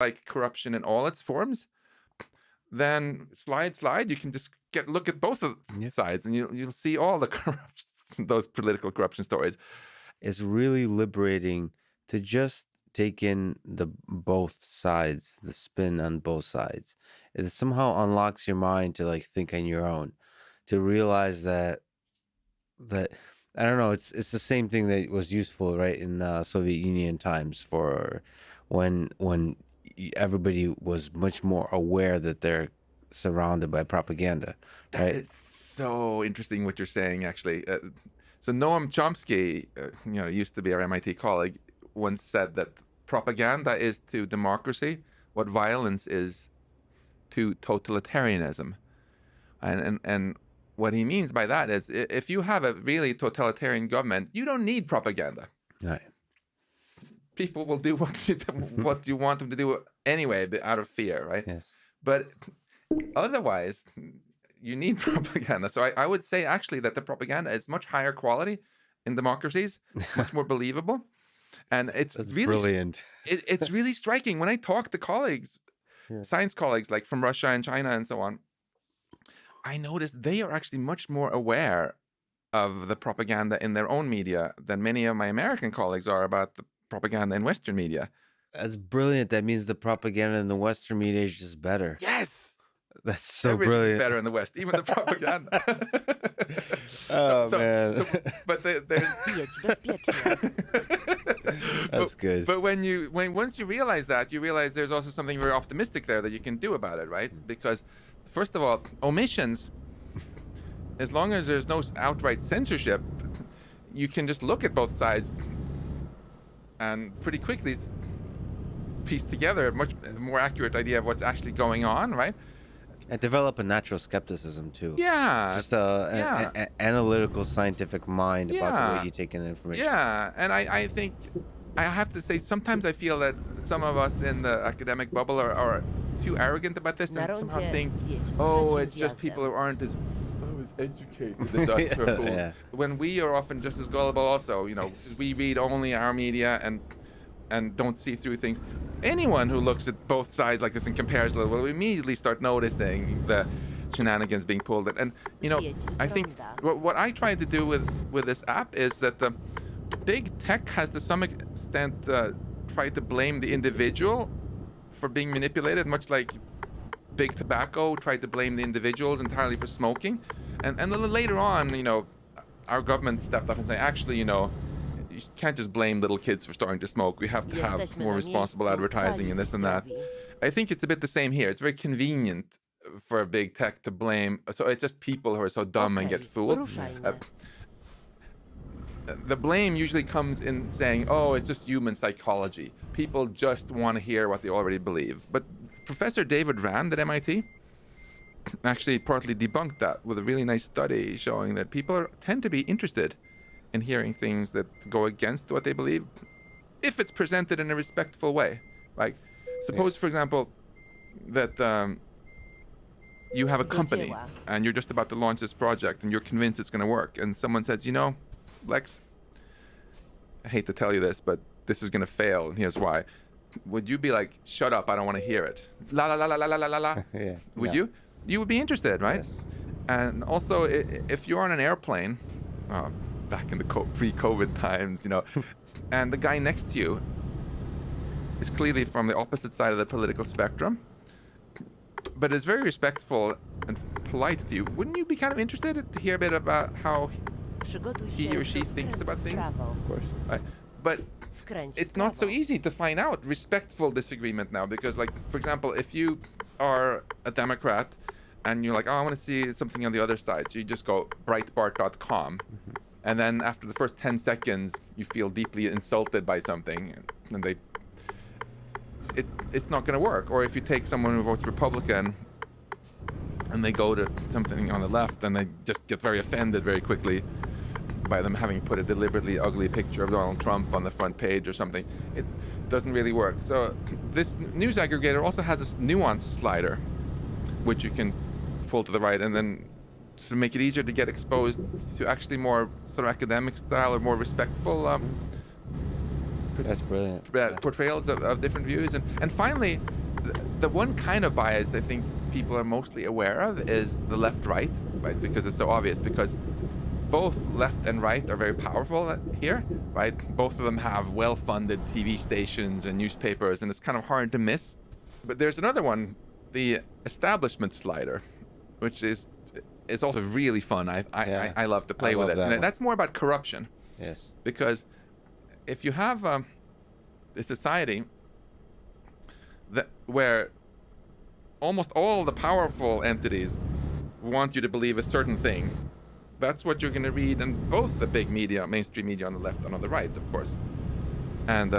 like corruption in all its forms, then slide, you can just look at both of Yeah. sides, and you'll see all the corruption, those political corruption stories. It's really liberating to just take in the both sides, the spin on both sides. It somehow unlocks your mind to like think on your own, to realize that I don't know. It's the same thing that was useful, right, in Soviet Union times for when everybody was much more aware that they're surrounded by propaganda, right? It's so interesting what you're saying, actually. So Noam Chomsky, used to be our MIT colleague, once said that propaganda is to democracy what violence is to totalitarianism. And what he means by that is, if you have a really totalitarian government, you don't need propaganda. Right. People will do what you want them to do anyway, but out of fear, right? Yes. But otherwise, you need propaganda. So I would say actually that the propaganda is much higher quality in democracies, much more believable. And That's really brilliant. It's really striking when I talk to colleagues, Yeah. science colleagues, like from Russia and China and so on. I notice they are actually much more aware of the propaganda in their own media than many of my American colleagues are about the propaganda in Western media. That's brilliant. That means the propaganda in the Western media is just better. Yes. That's so Everything's brilliant. better in the West, even the propaganda. Man. But there's That's good. But once you realize that, you realize there's also something very optimistic there that you can do about it, right? Because first of all, omissions, as long as there's no outright censorship, you can just look at both sides and pretty quickly piece together a much more accurate idea of what's actually going on, right? And develop a natural skepticism too. Yeah. Just an analytical, scientific mind about the way you take in the information. Yeah, and I think I have to say sometimes I feel that some of us in the academic bubble are too arrogant about this and somehow think, oh, it's just people who aren't as educated the Dutch are fooled. Yeah. When we are often just as gullible also, Yes. we read only our media and don't see through things. Anyone who looks at both sides like this and compares a little will immediately start noticing the shenanigans being pulled. And I think what I try to do with this app is that the big tech has to some extent tried to blame the individual for being manipulated, much like big tobacco tried to blame the individuals entirely for smoking. And then later on, our government stepped up and said, actually, you can't just blame little kids for starting to smoke. We have to have more responsible advertising and this and that. I think it's a bit the same here. It's very convenient for big tech to blame. So it's just people who are so dumb and get fooled. The blame usually comes in saying, oh, it's just human psychology. People just want to hear what they already believe. But Professor David Rand at MIT actually partly debunked that with a really nice study showing that people tend to be interested in hearing things that go against what they believe if it's presented in a respectful way. Like, suppose, for example, that you have a company and you're just about to launch this project and you're convinced it's going to work, and someone says, Lex, I hate to tell you this, but this is going to fail, and here's why. Would you be like, shut up, I don't want to hear it? La la la la la la la la. Yeah. Would you? You would be interested, right? Yes. And also, if you're on an airplane, back in the pre-COVID times, and the guy next to you is clearly from the opposite side of the political spectrum, but is very respectful and polite to you, wouldn't you be kind of interested to hear a bit about how he or she thinks about things? Of course. Right? But it's not so easy to find out respectful disagreement now, because, like, for example, if you are a Democrat and you're like, oh, I want to see something on the other side, so you just go Breitbart.com, and then after the first 10 seconds you feel deeply insulted by something, and it's not going to work. Or if you take someone who votes Republican and they go to something on the left, and they just get very offended very quickly by them having put a deliberately ugly picture of Donald Trump on the front page or something. It doesn't really work. So this news aggregator also has this nuance slider, which you can pull to the right, and then to make it easier to get exposed to actually more sort of academic style or more respectful That's brilliant. Yeah. portrayals of different views. And finally, the one kind of bias I think people are mostly aware of is the left-right, right? Because it's so obvious, because both left and right are very powerful here, right? Both of them have well-funded TV stations and newspapers, and it's kind of hard to miss. But there's another one, the establishment slider, which is also really fun. I love to play with it. And that's more about corruption. Yes. Because if you have a society where almost all the powerful entities want you to believe a certain thing, that's what you're going to read in both the big media, mainstream media on the left and on the right, of course. And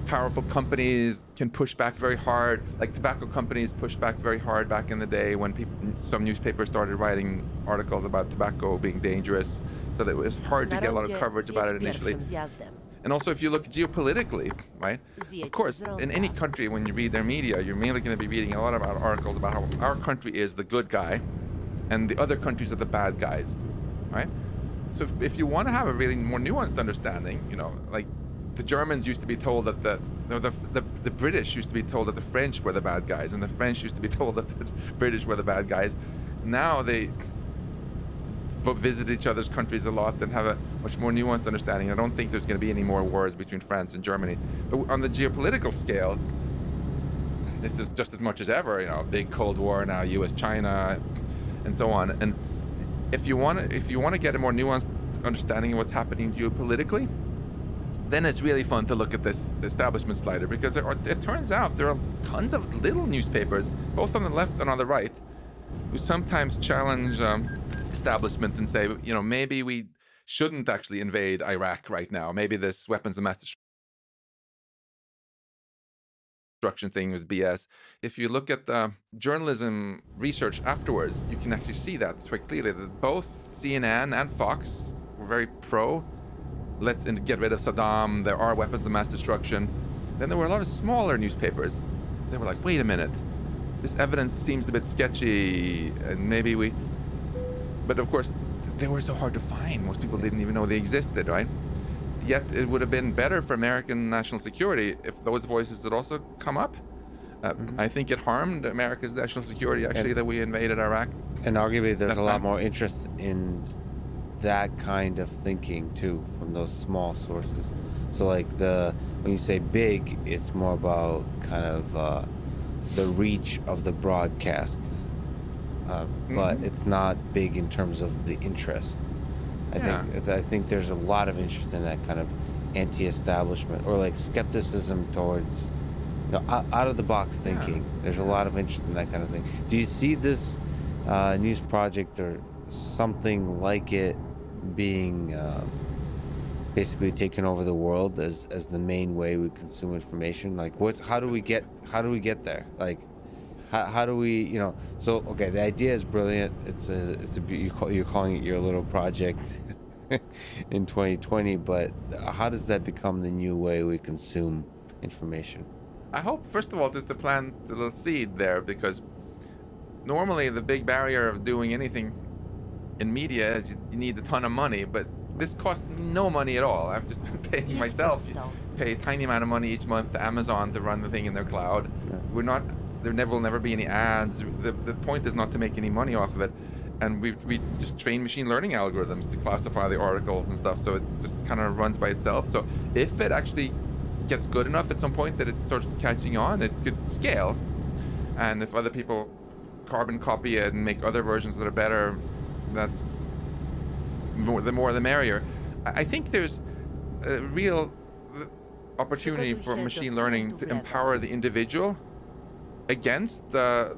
powerful companies can push back very hard. Like tobacco companies pushed back very hard back in the day when some newspapers started writing articles about tobacco being dangerous. So that it was hard to get a lot of coverage about it initially. And also, if you look geopolitically, right? Of course, in any country, when you read their media, you're mainly going to be reading a lot about articles about how our country is the good guy and the other countries are the bad guys, right? So if you want to have a really more nuanced understanding, you know, like the Germans used to be told that the British used to be told that the French were the bad guys, and the French used to be told that the British were the bad guys. Now they visit each other's countries a lot and have a much more nuanced understanding. I don't think there's going to be any more wars between France and Germany. But on the geopolitical scale, this is just as much as ever, you know, big Cold War now, US-China, and so on. And if you want to get a more nuanced understanding of what's happening geopolitically, then it's really fun to look at this establishment slider, because it turns out there are tons of little newspapers, both on the left and on the right, who sometimes challenge establishment and say, you know, maybe we shouldn't actually invade Iraq right now. Maybe this weapons of mass destruction thing was BS. If you look at the journalism research afterwards, you can actually see that quite clearly, that both CNN and Fox were very pro, let's get rid of Saddam, there are weapons of mass destruction. Then there were a lot of smaller newspapers. They were like, wait a minute, this evidence seems a bit sketchy, and maybe we... But of course, they were so hard to find. Most people didn't even know they existed, right? Yet it would have been better for American national security if those voices had also come up. I think it harmed America's national security, actually, that we invaded Iraq. And arguably there's a lot more interest in that kind of thinking too, from those small sources. So like when you say big, it's more about kind of the reach of the broadcast, but it's not big in terms of the interest. I think there's a lot of interest in that kind of anti-establishment, or like skepticism towards, you know, out of the box thinking. There's a lot of interest in that kind of thing. Do you see this news project or something like it being basically taking over the world as the main way we consume information? Like, how do we get there? Like, how do we, you know? So okay, the idea is brilliant. You're calling it your little project in 2020, but how does that become the new way we consume information? I hope, first of all, just to plant a little seed there, because normally the big barrier of doing anything in media is you need a ton of money, but this costs no money at all. I'm just paying myself, pay a tiny amount of money each month to Amazon to run the thing in their cloud. There will never be any ads. The point is not to make any money off of it. And we just train machine learning algorithms to classify the articles and stuff, so it just kind of runs by itself. So if it actually gets good enough at some point that it starts catching on, it could scale. And if other people carbon copy it and make other versions that are better, that's the more the merrier. I think there's a real opportunity for machine learning to empower the individual against the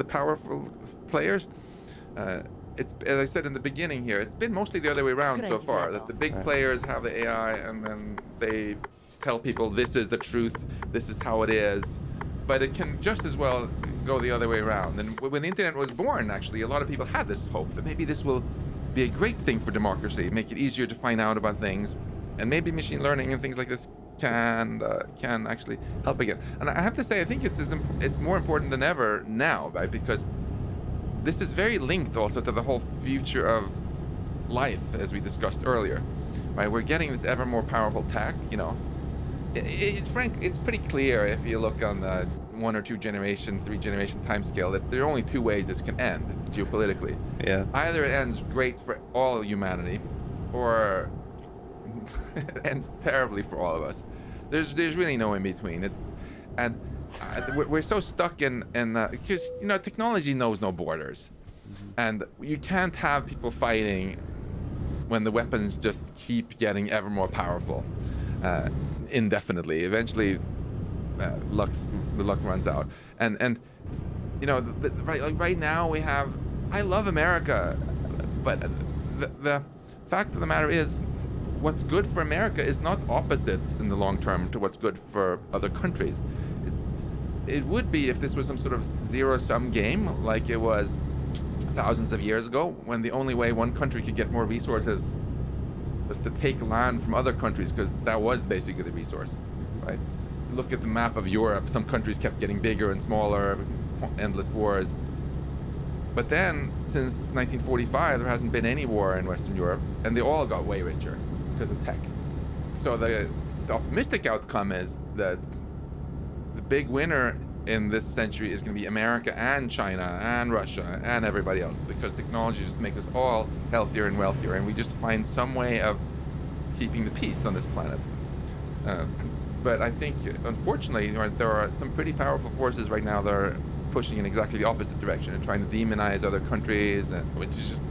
powerful players. It's, as I said in the beginning here, it's been mostly the other way around so far, that the big players have the AI and then they tell people this is the truth, this is how it is. But it can just as well go the other way around. And when the internet was born, actually, a lot of people had this hope that maybe this will be a great thing for democracy, make it easier to find out about things, and maybe machine learning and things like this can actually help again. And I have to say, I think it's more important than ever now, right? Because this is very linked also to the whole future of life, as we discussed earlier, right? We're getting this ever more powerful tech, you know. It's pretty clear if you look on the 1 or 2 generation, 3 generation timescale that there are only 2 ways this can end geopolitically. Yeah. Either it ends great for all of humanity, or it ends terribly for all of us. There's really no in between. We're so stuck in because technology knows no borders, and you can't have people fighting when the weapons just keep getting ever more powerful indefinitely. Eventually, the luck runs out, and right now we have. I love America, but the fact of the matter is, what's good for America is not opposite in the long term to what's good for other countries. It would be if this was some sort of zero-sum game like it was thousands of years ago, when the only way one country could get more resources was to take land from other countries, because that was basically the resource, right? Look at the map of Europe. Some countries kept getting bigger and smaller, endless wars. But then, since 1945, there hasn't been any war in Western Europe, and they all got way richer because of tech. So the optimistic outcome is that the big winner in this century is going to be America and China and Russia and everybody else, because technology just makes us all healthier and wealthier, and we just find some way of keeping the peace on this planet. But I think, unfortunately, there are some pretty powerful forces right now that are pushing in exactly the opposite direction and trying to demonize other countries, which just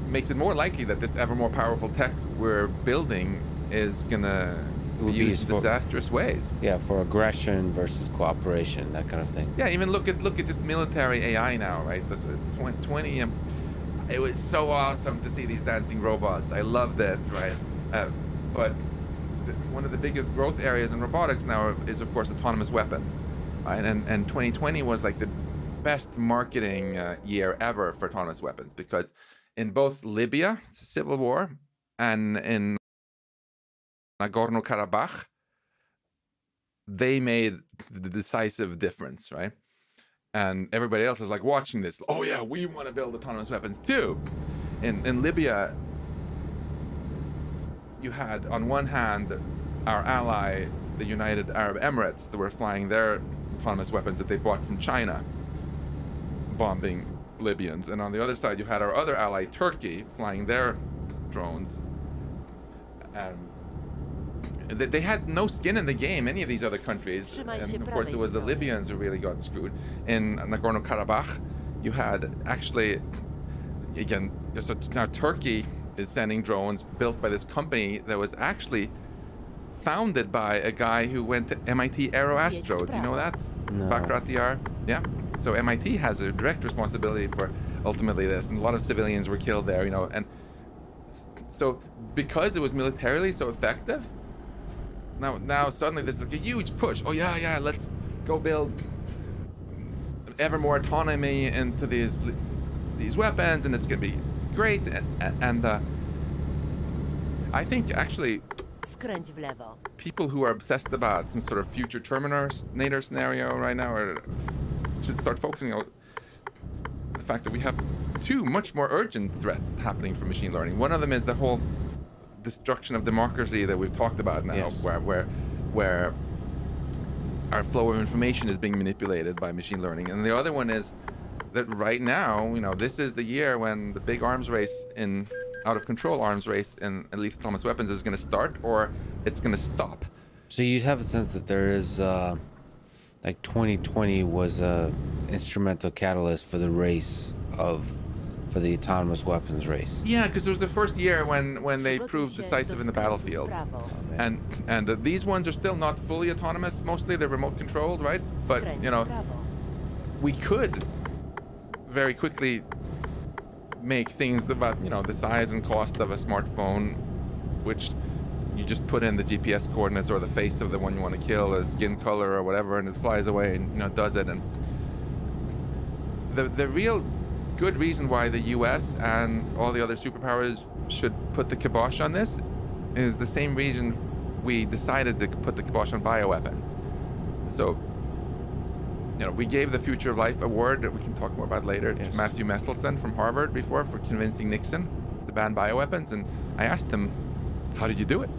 makes it more likely that this ever more powerful tech we're building is gonna be used in disastrous ways. Yeah, for aggression versus cooperation, that kind of thing. Yeah, even look at just military AI now, right? This 20. It was so awesome to see these dancing robots. I loved it, right? But one of the biggest growth areas in robotics now is, of course, autonomous weapons, right? And 2020 was like the best marketing year ever for autonomous weapons, because in both Libya, it's a civil war, and in Nagorno-Karabakh, they made the decisive difference, right? And everybody else is like watching this. Oh yeah, we want to build autonomous weapons too. In Libya, you had on one hand our ally, the United Arab Emirates, that were flying their autonomous weapons that they bought from China, bombing Libyans. And on the other side, you had our other ally, Turkey, flying their drones. And they had no skin in the game, any of these other countries. And of course, it was the Libyans who really got screwed. In Nagorno-Karabakh, you had actually, again, so now Turkey is sending drones built by this company that was actually founded by a guy who went to MIT Aeroastro. Do you know that? No. Bakhtiar? Yeah. So MIT has a direct responsibility for ultimately this, and a lot of civilians were killed there, and so because it was militarily so effective, now suddenly there's like a huge push. Oh yeah, let's go build ever more autonomy into these weapons, and it's gonna be great. And I think actually people who are obsessed about some sort of future Terminator scenario right now should start focusing on the fact that we have two much more urgent threats happening from machine learning. One of them is the whole destruction of democracy that we've talked about now, yes, where our flow of information is being manipulated by machine learning. And the other one is that right now, this is the year when the big arms race out of control arms race in lethal autonomous weapons is going to start, or it's going to stop. So you have a sense that there is like 2020 was a instrumental catalyst for the race for the autonomous weapons race. Yeah, because it was the first year when they proved decisive in the battlefield. And these ones are still not fully autonomous. Mostly they're remote controlled, right? But we could very quickly make things about the size and cost of a smartphone, which you just put in the GPS coordinates or the face of the one you want to kill, a skin color or whatever, and it flies away and does it. And the real good reason why the US and all the other superpowers should put the kibosh on this is the same reason we decided to put the kibosh on bioweapons. So we gave the Future of Life award that we can talk more about later to Matthew Meselson from Harvard before for convincing Nixon to ban bioweapons, and I asked him, how did you do it?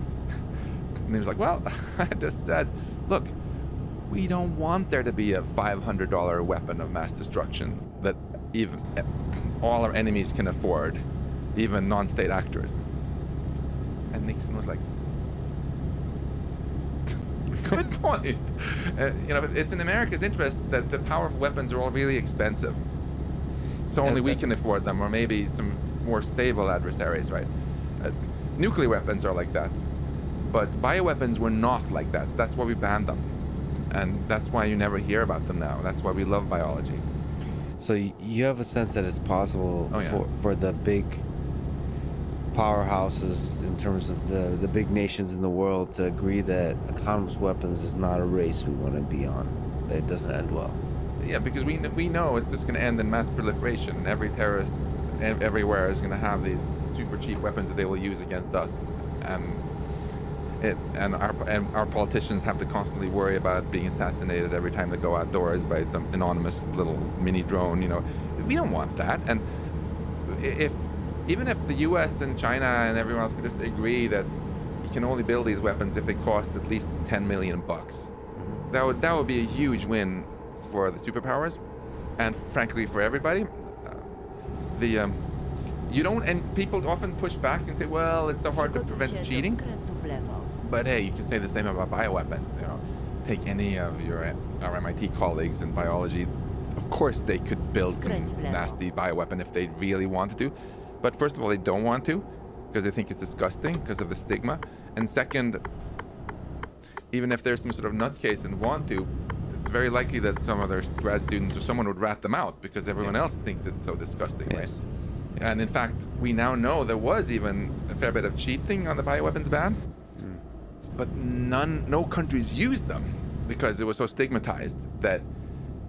And he was like, well, I just said, look, we don't want there to be a $500 weapon of mass destruction that even all our enemies can afford, even non-state actors. And Nixon was like, good point. It's in America's interest that the powerful weapons are all really expensive. So only we can afford them, or maybe some more stable adversaries, right? Nuclear weapons are like that. But bioweapons were not like that. That's why we banned them. And that's why you never hear about them now. That's why we love biology. So you have a sense that it's possible for the big powerhouses in terms of the big nations in the world to agree that autonomous weapons is not a race we want to be on. That it doesn't end well. Yeah, because we know it's just going to end in mass proliferation. And every terrorist everywhere is going to have these super cheap weapons that they will use against us. And our politicians have to constantly worry about being assassinated every time they go outdoors by some anonymous little mini drone. We don't want that. And even if the U.S. and China and everyone else could just agree that you can only build these weapons if they cost at least $10 million, that would be a huge win for the superpowers, and frankly for everybody. And people often push back and say, well, it's so hard to prevent cheating. But hey, you can say the same about bioweapons. Take any of our MIT colleagues in biology. Of course, they could build some nasty bioweapon if they really wanted to. But first of all, they don't want to because they think it's disgusting because of the stigma. And second, even if there's some sort of nutcase and want to, it's very likely that some of their grad students or someone would rat them out because everyone else thinks it's so disgusting, right? And in fact, we now know there was even a fair bit of cheating on the bioweapons ban. But no countries used them because it was so stigmatized that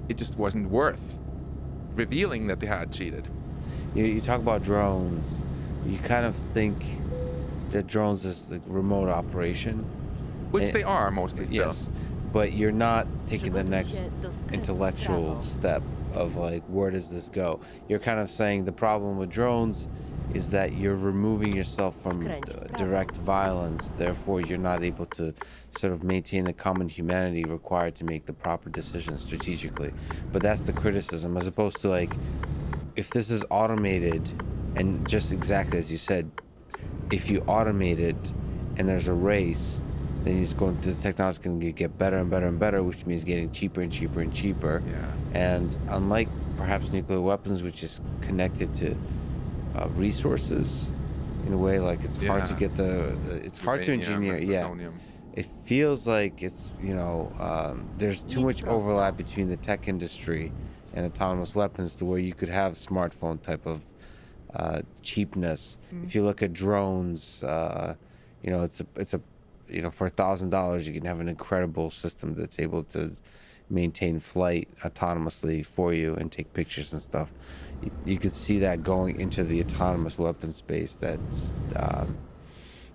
it just wasn't worth revealing that they had cheated. You talk about drones. You kind of think that drones is like remote operation. Which they are mostly still. Yes, but you're not taking the next intellectual step of like, where does this go? You're kind of saying the problem with drones is that you're removing yourself from direct violence, therefore you're not able to sort of maintain the common humanity required to make the proper decisions strategically. But that's the criticism, as opposed to like, if this is automated, and just exactly as you said, if you automate it and there's a race, then the technology is going to get better and better and better, which means getting cheaper and cheaper and cheaper. Yeah. And unlike perhaps nuclear weapons, which is connected to resources in a way, like it's hard to get it's hard to engineer. It feels like it's there's too much overlap between the tech industry and autonomous weapons to where you could have smartphone type of cheapness. If you look at drones, it's a for $1,000 you can have an incredible system that's able to maintain flight autonomously for you and take pictures and stuff. You could see that going into the autonomous weapon space. That's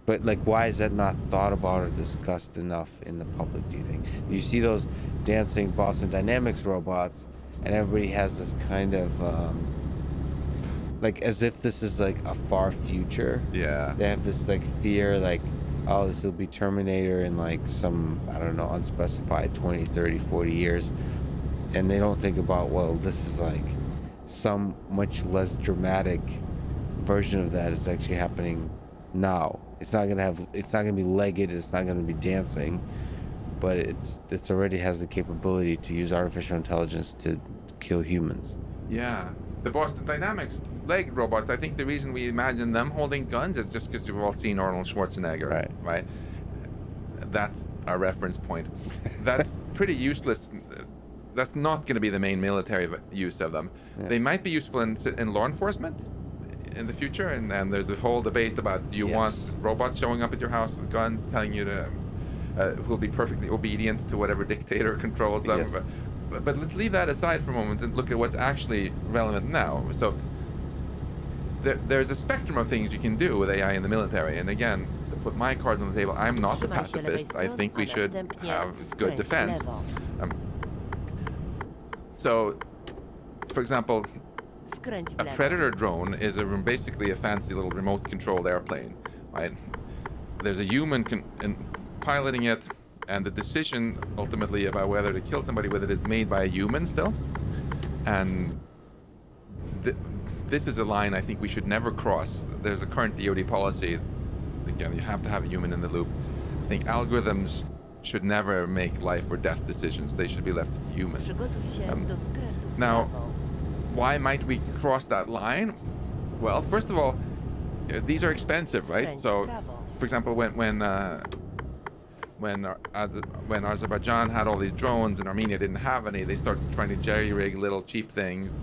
but like, why is that not thought about or discussed enough in the public, do you think? You see those dancing Boston Dynamics robots and everybody has this kind of like, as if this is like a far future. Yeah, they have this like fear, like, oh, this will be Terminator in like some, I don't know, unspecified 20, 30, 40 years. And they don't think about, well, this is like some much less dramatic version of that is actually happening now. It's not gonna be legged, it's not gonna be dancing, but it's already has the capability to use artificial intelligence to kill humans. Yeah. The Boston Dynamics leg robots, I think the reason we imagine them holding guns is just because we've all seen Arnold Schwarzenegger, right? That's our reference point. That's pretty useless. That's not going to be the main military use of them. Yeah. They might be useful in law enforcement in the future, and there's a whole debate about, do you want robots showing up at your house with guns telling you to who'll be perfectly obedient to whatever dictator controls them. Yes. But let's leave that aside for a moment and look at what's actually relevant now. So there's a spectrum of things you can do with AI in the military. And again, to put my card on the table, I'm not a pacifist. I think we should have good defense. So, for example, a Predator drone is basically a fancy little remote-controlled airplane, right? There's a human piloting it, and the decision ultimately about whether to kill somebody with it is made by a human still. And this is a line I think we should never cross. There's a current DoD policy. Again, you have to have a human in the loop. I think algorithms should never make life or death decisions. They should be left to humans. Now, why might we cross that line? Well, first of all, these are expensive, right? So, for example, when Azerbaijan had all these drones and Armenia didn't have any, they started trying to jerry-rig little cheap things,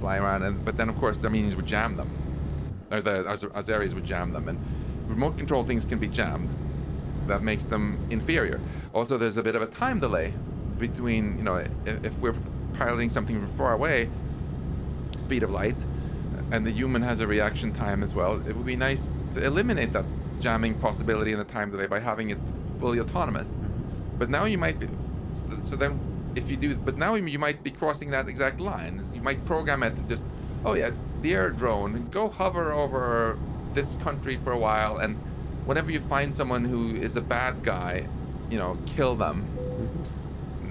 fly around, but then of course the Armenians would jam them, or the Azeris would jam them, and remote control things can be jammed. That makes them inferior. Also, there's a bit of a time delay between, you know, if we're piloting something from far away, speed of light, and the human has a reaction time as well. It would be nice to eliminate that jamming possibility and the time delay by having it fully autonomous. But now you might be, so then if you do, but now you might be crossing that exact line. You might program it to just, oh yeah, the air drone, go hover over this country for a while, and whenever you find someone who is a bad guy, you know, kill them.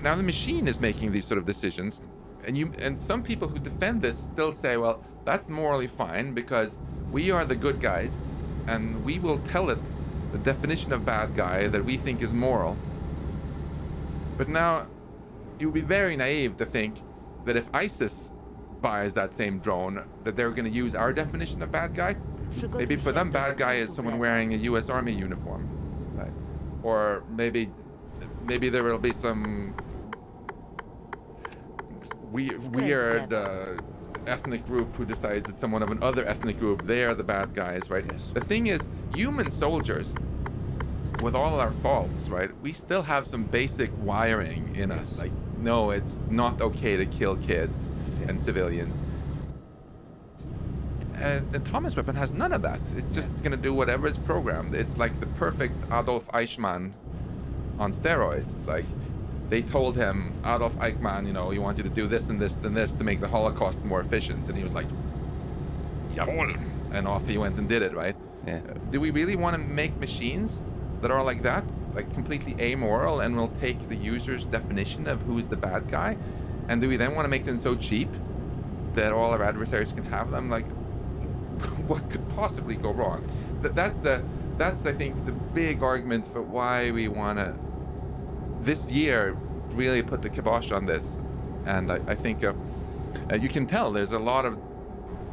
Now the machine is making these sort of decisions, and some people who defend this still say, well, that's morally fine because we are the good guys, and we will tell it the definition of bad guy that we think is moral. But now, you would be very naive to think that if ISIS buys that same drone, that they're going to use our definition of bad guy. Maybe for them, bad guy is someone wearing a U.S. Army uniform, right? Or maybe there will be some weird ethnic group who decides that someone of another ethnic group, they are the bad guys, right? Yes. The thing is, human soldiers, with all our faults, right, we still have some basic wiring in us. Like, no, it's not okay to kill kids and civilians. And the Thomas weapon has none of that. It's just going to do whatever is programmed. It's like the perfect Adolf Eichmann on steroids. Like, they told him, Adolf Eichmann, you know, we want you to do this and this and this to make the Holocaust more efficient. And he was like, jawohl. And off he went and did it, right? Yeah. Do we really want to make machines that are like that? Like completely amoral and will take the user's definition of who's the bad guy? And do we then want to make them so cheap that all our adversaries can have them? Like, what could possibly go wrong? That's I think the big argument for why we want to this year really put the kibosh on this. And I think you can tell there's a lot of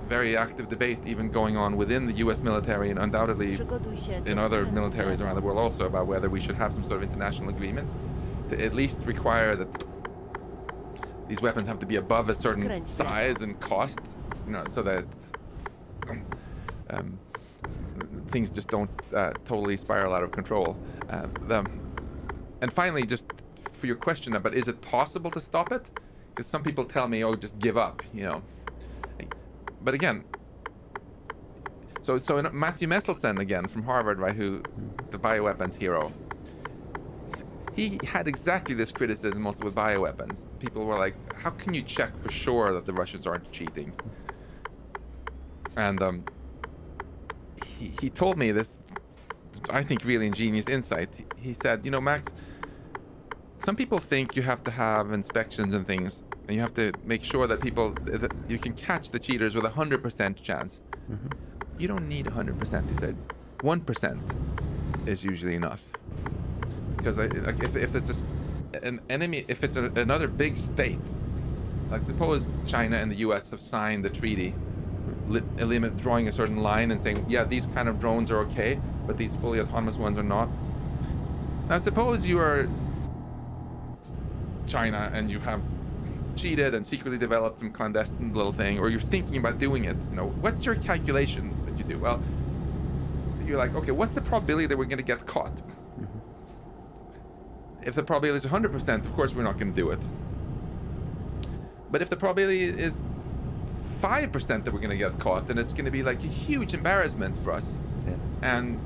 very active debate even going on within the US military and undoubtedly in other militaries around the world also about whether we should have some sort of international agreement to at least require that these weapons have to be above a certain size and cost, you know, so that things just don't totally spiral out of control. And finally, just for your question about is it possible to stop it? Because some people tell me, oh, just give up, you know. But again, so Matthew Meselson again from Harvard, right, who the bioweapons hero, he had exactly this criticism also with bioweapons. People were like, how can you check for sure that the Russians aren't cheating? And he told me this, I think, really ingenious insight. He said, you know, Max, some people think you have to have inspections and things, and you have to make sure that you can catch the cheaters with 100% chance. Mm-hmm. You don't need 100%, he said. 1% is usually enough. Because if it's just an enemy, if it's another big state, like suppose China and the US have signed the treaty, drawing a certain line and saying, yeah, these kind of drones are okay, but these fully autonomous ones are not. Now suppose you are China and you have cheated and secretly developed some clandestine little thing, or you're thinking about doing it. You know, what's your calculation that you do? Well, you're like, okay, what's the probability that we're going to get caught? Mm-hmm. If the probability is 100%, of course we're not going to do it. But if the probability is 5% that we're going to get caught, then it's going to be like a huge embarrassment for us. Yeah. And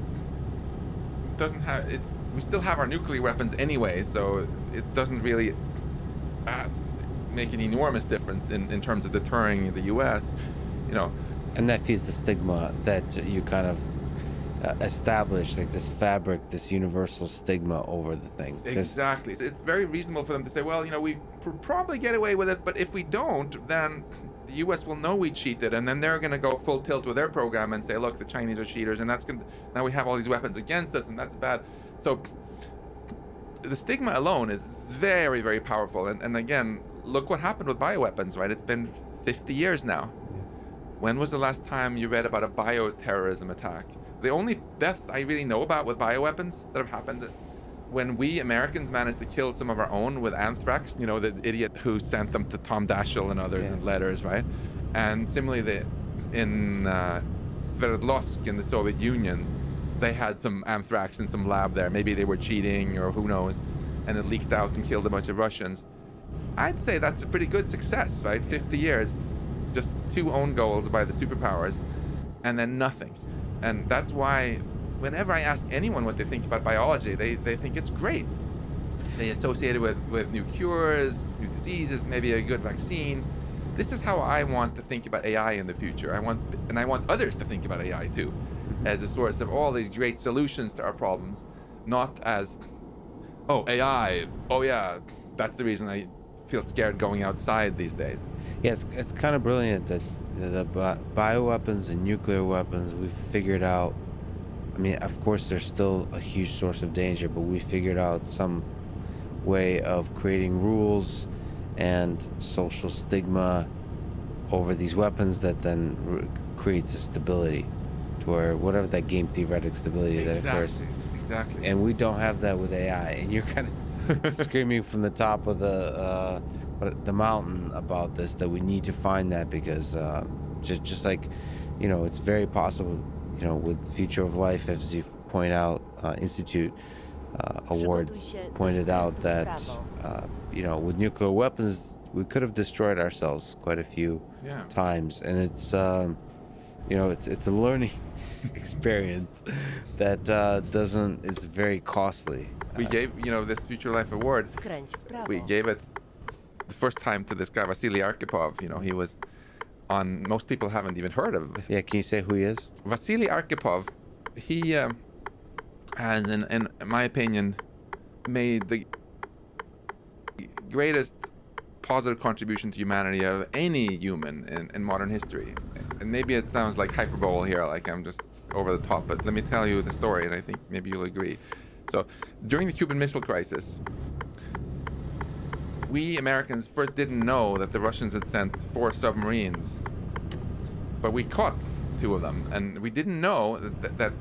we still have our nuclear weapons anyway, so it doesn't really make an enormous difference in terms of deterring the US, you know. And that feeds the stigma that you kind of establish like this fabric, this universal stigma over the thing. Exactly. So it's very reasonable for them to say, well, we probably get away with it, but if we don't, then the U.S. will know we cheated, and then they're going to go full tilt with their program and say, look, the Chinese are cheaters, and now we have all these weapons against us, and that's bad. So the stigma alone is very, very powerful. And again, look what happened with bioweapons, right? It's been 50 years now. When was the last time you read about a bioterrorism attack? The only deaths I really know about with bioweapons that have happened when we Americans managed to kill some of our own with anthrax, the idiot who sent them to Tom Daschle and others in letters, right? And similarly, in Sverdlovsk in the Soviet Union, they had some anthrax in some lab there. Maybe they were cheating or who knows, and it leaked out and killed a bunch of Russians. I'd say that's a pretty good success, right? 50 years, just 2 own goals by the superpowers, and then nothing. And that's why whenever I ask anyone what they think about biology, they think it's great. They associate it with new cures, new diseases, maybe a good vaccine. This is how I want to think about AI in the future. I want others to think about AI too, as a source of all these great solutions to our problems, not as, oh, AI, oh yeah, that's the reason I feel scared going outside these days. Yeah, it's kind of brilliant that the bioweapons and nuclear weapons we've figured out. I mean, of course, there's still a huge source of danger, but we figured out some way of creating rules and social stigma over these weapons that then creates a stability to where whatever that game theoretic stability that occurs. Exactly. And we don't have that with AI. And you're kind of screaming from the top of the mountain about this, that we need to find that, because just like, it's very possible, with Future of Life, as you point out, Institute Awards pointed out that, with nuclear weapons, we could have destroyed ourselves quite a few times. And it's, it's a learning experience that it's very costly. We gave, this Future Life Award, we gave it the first time to this guy, Vasily Arkhipov. He was on, most people haven't even heard of. Yeah, can you say who he is? Vasily Arkhipov, he has, in my opinion, made the greatest positive contribution to humanity of any human in modern history. And maybe it sounds like hyperbole here, like I'm just over the top, but let me tell you the story, and I think maybe you'll agree. So, during the Cuban Missile Crisis, we Americans first didn't know that the Russians had sent 4 submarines, but we caught 2 of them, and we didn't know that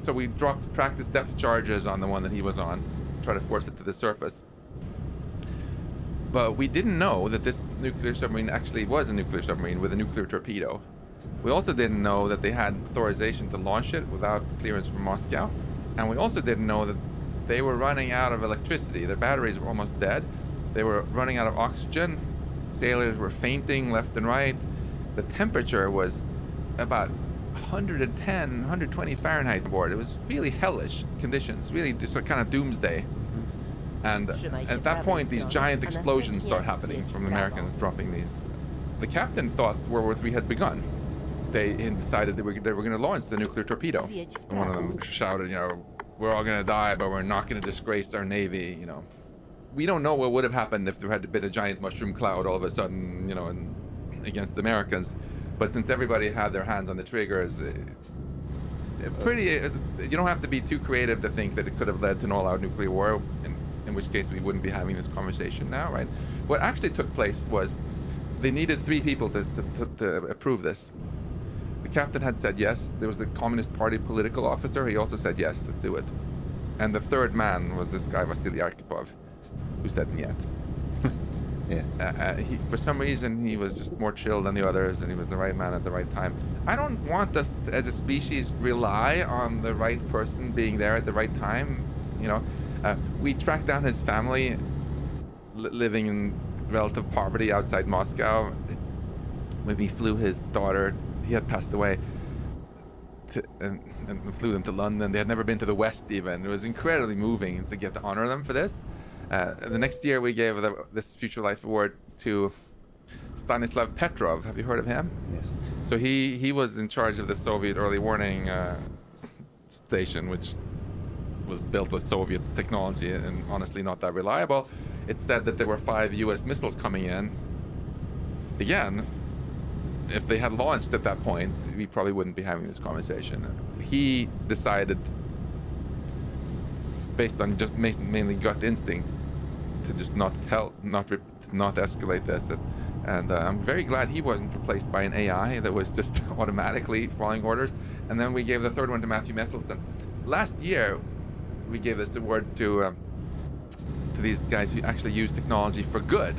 so we dropped practice depth charges on the one that he was on, try to force it to the surface. But we didn't know that this nuclear submarine actually was a nuclear submarine with a nuclear torpedo. We also didn't know that they had authorization to launch it without clearance from Moscow. And we also didn't know that they were running out of electricity. Their batteries were almost dead. They were running out of oxygen. Sailors were fainting left and right. The temperature was about 110, 120 Fahrenheit aboard. It was really hellish conditions, really just a kind of doomsday. And at that point, these giant explosions start happening from the Americans dropping these. The captain thought World War III had begun. They decided they were going to launch the nuclear torpedo. And one of them shouted, we're all going to die, but we're not going to disgrace our Navy, We don't know what would have happened if there had been a giant mushroom cloud all of a sudden, against the Americans. But since everybody had their hands on the triggers, you don't have to be too creative to think that it could have led to an all-out nuclear war, in which case we wouldn't be having this conversation now, right? What actually took place was they needed 3 people to approve this. The captain had said yes. There was the Communist Party political officer. He also said yes, let's do it. And the 3rd man was this guy, Vasily Arkhipov, who said yet. Yeah. For some reason, he was just more chill than the others, and he was the right man at the right time. I don't want us, as a species, rely on the right person being there at the right time. We tracked down his family, living in relative poverty outside Moscow. When we flew his daughter, he had passed away, and flew them to London. They had never been to the West even. It was incredibly moving to get to honor them for this. The next year, we gave this Future Life Award to Stanislav Petrov. Have you heard of him? Yes. So he was in charge of the Soviet early warning station, which was built with Soviet technology and honestly not that reliable, it said that there were 5 US missiles coming in. Again, if they had launched at that point, we probably wouldn't be having this conversation. He decided, based on just mainly gut instinct, to just not escalate this. And I'm very glad he wasn't replaced by an AI that was just automatically following orders. And then we gave the third one to Matthew Meselson. Last year, we gave this award to these guys who actually use technology for good,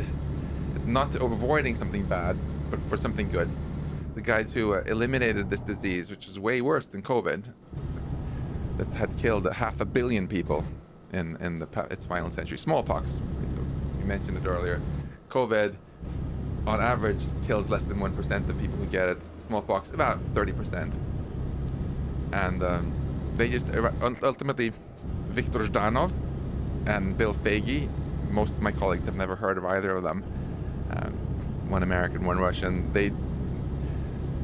not avoiding something bad, but for something good. The guys who eliminated this disease, which is way worse than COVID, that had killed 500 million people in its final century. Smallpox. So you mentioned it earlier. COVID, on average, kills less than 1% of people who get it. Smallpox, about 30%. And they just ultimately, Viktor Zhdanov and Bill Foege, most of my colleagues have never heard of either of them. One American, one Russian. They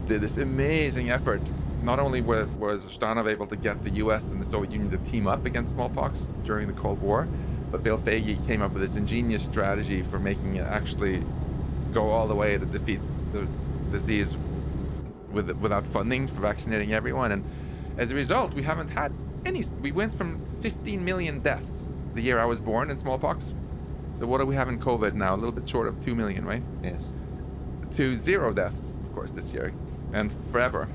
did this amazing effort. Not only was Zhdanov able to get the US and the Soviet Union to team up against smallpox during the Cold War, but Bill Foege came up with this ingenious strategy for making it actually go all the way to defeat the disease without funding for vaccinating everyone. And as a result, we haven't had any. We went from 15 million deaths the year I was born in smallpox. So what do we have in COVID now? A little bit short of 2 million, right? Yes. To 0 deaths, of course, this year, and forever.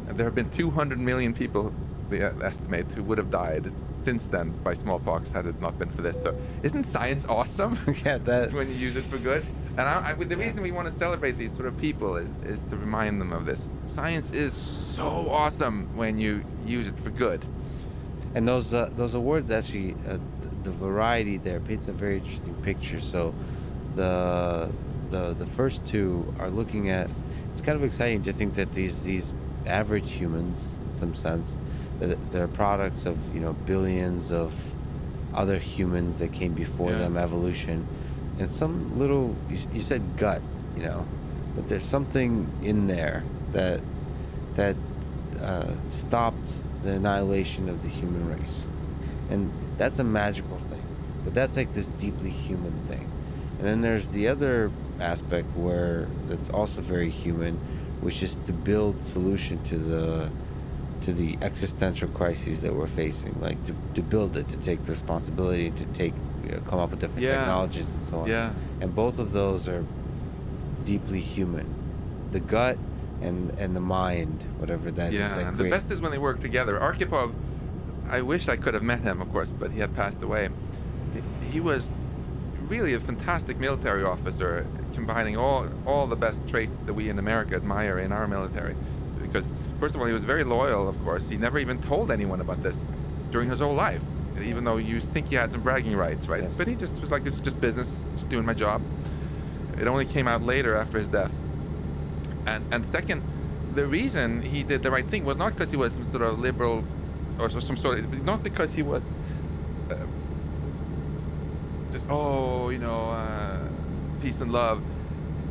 And there have been 200 million people, they estimate, who would have died since then by smallpox had it not been for this. So isn't science awesome? Yeah, that. When you use it for good? And the reason we want to celebrate these sort of people is to remind them of this. Science is so awesome when you use it for good. And those awards actually, the variety there paints a very interesting picture. So, the first 2 are looking at. It's kind of exciting to think that these average humans, in some sense, that they're products of billions of other humans that came before them, evolution, and some little. You said gut, but there's something in there that stopped the annihilation of the human race, and that's a magical thing. But that's like this deeply human thing. And then there's the other aspect where that's also very human, which is to build solution to the existential crises that we're facing, like to build it, to take the responsibility, to come up with different technologies and so on. Yeah. And both of those are deeply human. The gut and the mind, whatever that is. Yeah, and the best is when they work together. Arkhipov, I wish I could have met him, of course, but he had passed away. He was really a fantastic military officer, combining all the best traits that we in America admire in our military. Because, first of all, he was very loyal, of course. He never even told anyone about this during his whole life, even though you think he had some bragging rights, right? Yes. But he just was like, this is just business, just doing my job. It only came out later after his death. And second, the reason he did the right thing was not because he was some sort of liberal or some sort of, not because he was just, peace and love.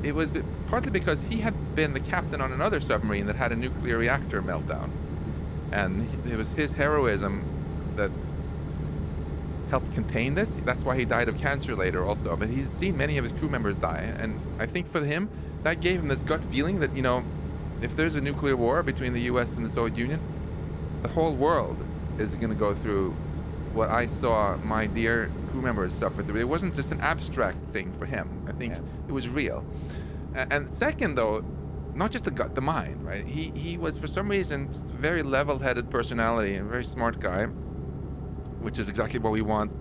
It was partly because he had been the captain on another submarine that had a nuclear reactor meltdown. And it was his heroism that helped contain this. That's why he died of cancer later also. But he'd seen many of his crew members die. And I think for him, that gave him this gut feeling that, if there's a nuclear war between the US and the Soviet Union, the whole world is going to go through what I saw my dear crew members suffer through. It wasn't just an abstract thing for him. I think it was real. And second, though, not just the gut, the mind, right? He was, for some reason, just a very level-headed personality, a very smart guy, which is exactly what we want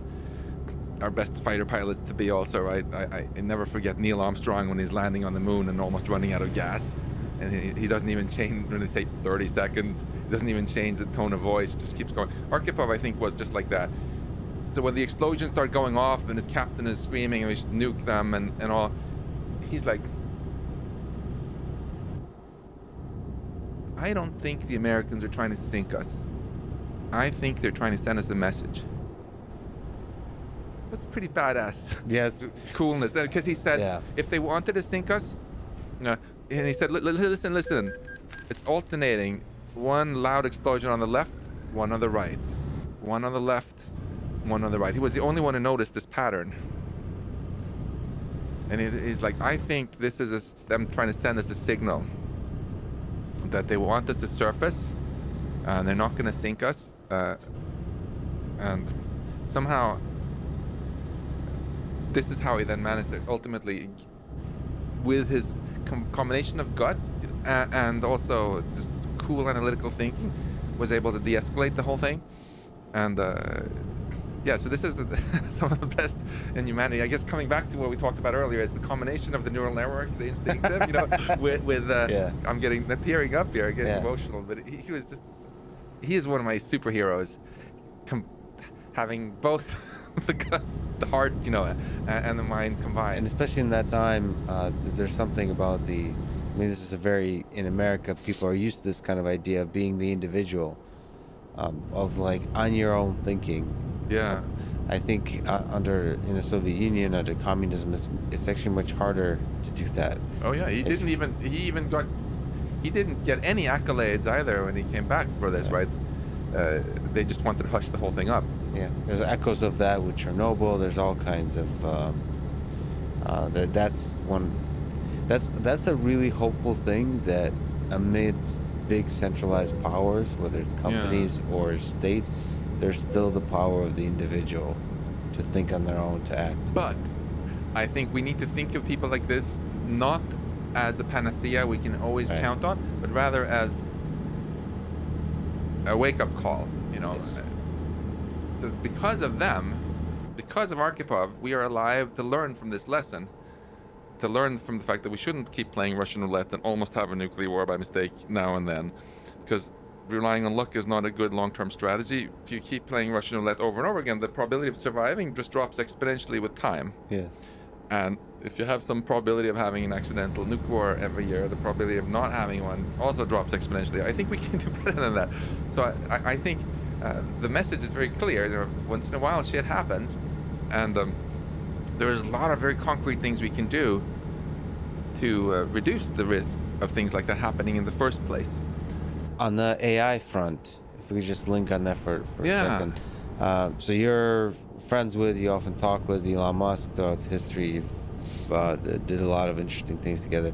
our best fighter pilots to be also, right? I never forget Neil Armstrong when he's landing on the moon and almost running out of gas. And he doesn't even change, when they say 30 seconds, he doesn't even change the tone of voice, just keeps going. Arkhipov, I think, was just like that. So when the explosions start going off and his captain is screaming and we should nuke them and all, he's like, I don't think the Americans are trying to sink us. I think they're trying to send us a message. That's pretty badass. Yes. Coolness. Because he said, if they wanted to sink us, and he said, listen, it's alternating. One loud explosion on the left, one on the right, one on the left, one on the right. He was the only one who noticed this pattern. And it is like, I think this is them trying to send us a signal that they want us to surface, and they're not going to sink us. And somehow, this is how he then managed it. Ultimately, with his combination of gut and also just cool analytical thinking, was able to de-escalate the whole thing. And yeah, so this is some of the best in humanity. I guess coming back to what we talked about earlier is the combination of the neural network, the instinctive, you know, with Yeah. I'm getting tearing up here, getting Yeah. emotional, but he was just, he is one of my superheroes, having both the heart, you know, and the mind And combined. especially in that time, there's something about I mean, this is a very, in America, people are used to this kind of idea of being the individual, of like on your own thinking. Yeah. I think in the Soviet Union, under communism, it's actually much harder to do that. Oh yeah, he It's- didn't get any accolades either when he came back for this, Yeah. right? They just wanted to hush the whole thing up. Yeah, there's echoes of that with Chernobyl. There's all kinds of that's a really hopeful thing, that amidst big centralized powers, whether it's companies or states, there's still the power of the individual to think on their own, to act. But I think we need to think of people like this not as a panacea we can always Right. count on, but rather as a wake-up call, you know. Yes. So because of them, because of Arkhipov, we are alive to learn from this lesson, to learn from the fact that we shouldn't keep playing Russian roulette and almost have a nuclear war by mistake now and then, because relying on luck is not a good long-term strategy. If you keep playing Russian roulette over and over again, the probability of surviving just drops exponentially with time. Yeah. And if you have some probability of having an accidental nuke war every year, the probability of not having one also drops exponentially. I think we can do better than that. So I think the message is very clear. You know, once in a while, shit happens, and there's a lot of very concrete things we can do to reduce the risk of things like that happening in the first place. On the AI front, if we could just link on that for a Yeah. second. So you're friends with, you often talk with Elon Musk throughout history. You've did a lot of interesting things together.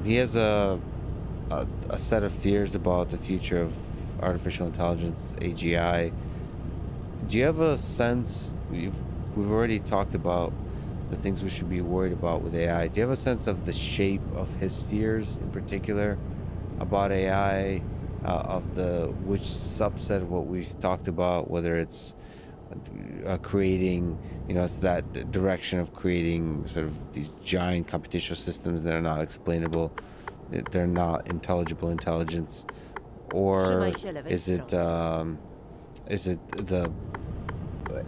He has a set of fears about the future of artificial intelligence, AGI. Do you have a sense, we've already talked about the things we should be worried about with AI. Do you have a sense of the shape of his fears in particular about AI, which subset of what we've talked about, whether it's creating, you know, it's that direction of creating sort of these giant computational systems that are not explainable, they're not intelligible intelligence, or is it the,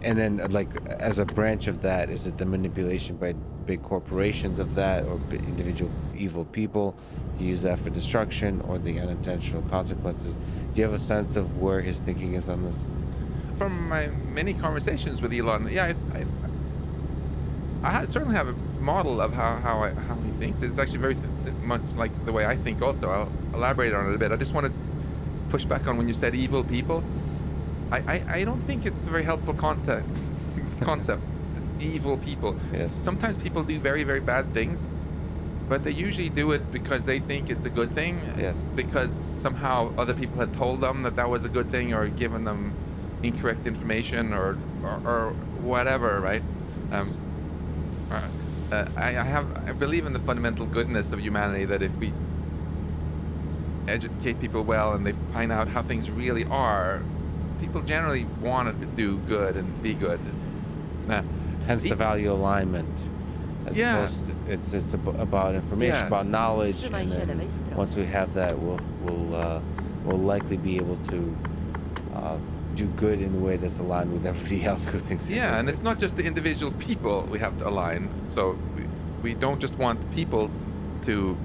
and then like as a branch of that, is it the manipulation by big corporations of that, or individual evil people to use that for destruction, or the unintentional consequences? Do you have a sense of where his thinking is on this? From my many conversations with Elon, yeah, I certainly have a model of how he thinks. It's actually very much like the way I think also. I'll elaborate on it a bit. I just want to push back on when you said evil people. I don't think it's a very helpful concept, evil people. Yes. Sometimes people do very, very bad things, but they usually do it because they think it's a good thing. Yes. Because somehow other people had told them that that was a good thing, or given them incorrect information, or whatever, right? I believe in the fundamental goodness of humanity, that if we educate people well and they find out how things really are, people generally want to do good and be good. Hence the value alignment. As Yeah. opposed to, it's about information, Yes. about knowledge, and then once we have that, we'll likely be able to do good in a way that's aligned with everybody else who thinks. Yeah, and it's not just the individual people we have to align. So we don't just want people to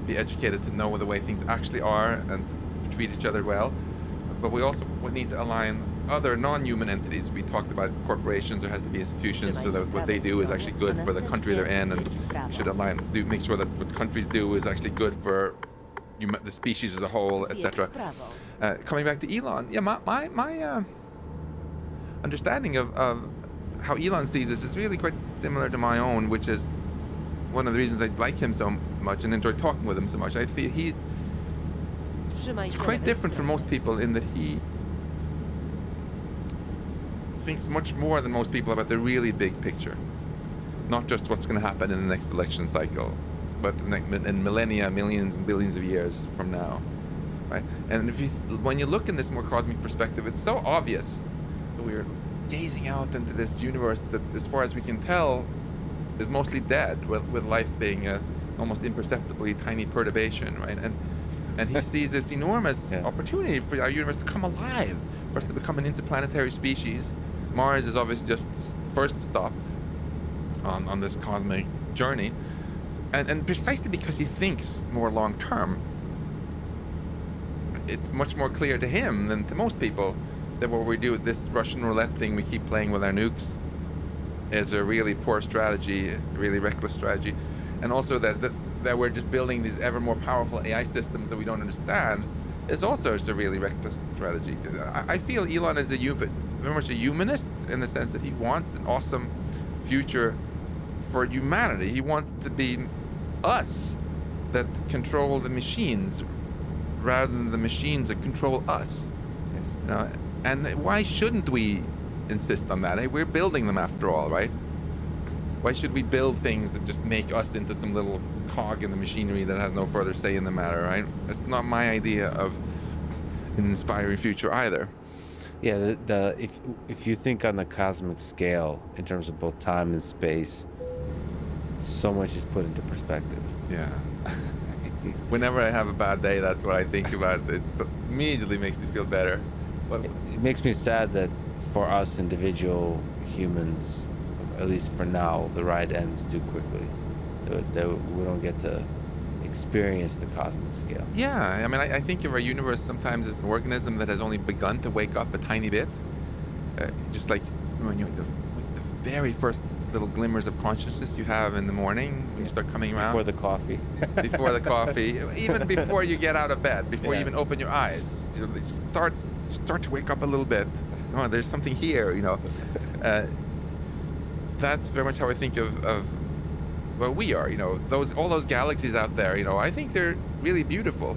be educated to know the way things actually are and treat each other well, but we also would need to align other non-human entities. We talked about corporations. There has to be institutions so that what they do is actually good for the country they're in, and we should make sure that what countries do is actually good for the species as a whole, etc. Coming back to Elon, yeah, my understanding of how Elon sees this is really quite similar to my own, which is one of the reasons I like him so much and enjoy talking with him so much. I feel he's quite different from most people in that he thinks much more than most people about the really big picture, not just what's going to happen in the next election cycle, but in millennia, millions and billions of years from now, right? And when you look in this more cosmic perspective, it's so obvious that we're gazing out into this universe that, as far as we can tell, is mostly dead, with life being a almost imperceptibly tiny perturbation, right? And he sees this enormous opportunity for our universe to come alive, for us to become an interplanetary species. Mars is obviously just first stop on this cosmic journey, and precisely because he thinks more long term, it's much more clear to him than to most people that what we do, this Russian roulette thing we keep playing with our nukes, is a really poor strategy, a really reckless strategy, and also that we're just building these ever more powerful AI systems that we don't understand is also just a really reckless strategy. I feel Elon is very much a humanist in the sense that he wants an awesome future for humanity. He wants it to be us that control the machines rather than the machines that control us. Yes. You know, and why shouldn't we insist on that? Hey, we're building them after all, right? Why should we build things that just make us into some little cog in the machinery that has no further say in the matter, right? That's not my idea of an inspiring future either. Yeah, if you think on the cosmic scale in terms of both time and space, so much is put into perspective. Yeah. Whenever I have a bad day, that's what I think about. It immediately makes me feel better. It makes me sad that for us individual humans, at least for now, the ride ends too quickly. That we don't get to experience the cosmic scale. Yeah, I mean, I think of our universe sometimes as an organism that has only begun to wake up a tiny bit. Just like when the very first little glimmers of consciousness you have in the morning when you start coming around. Before the coffee. Before the coffee. Even before you get out of bed, before you even open your eyes. You know, start to wake up a little bit. Oh, there's something here, you know. That's very much how I think of well, we are, you know, all those galaxies out there, you know, I think they're really beautiful.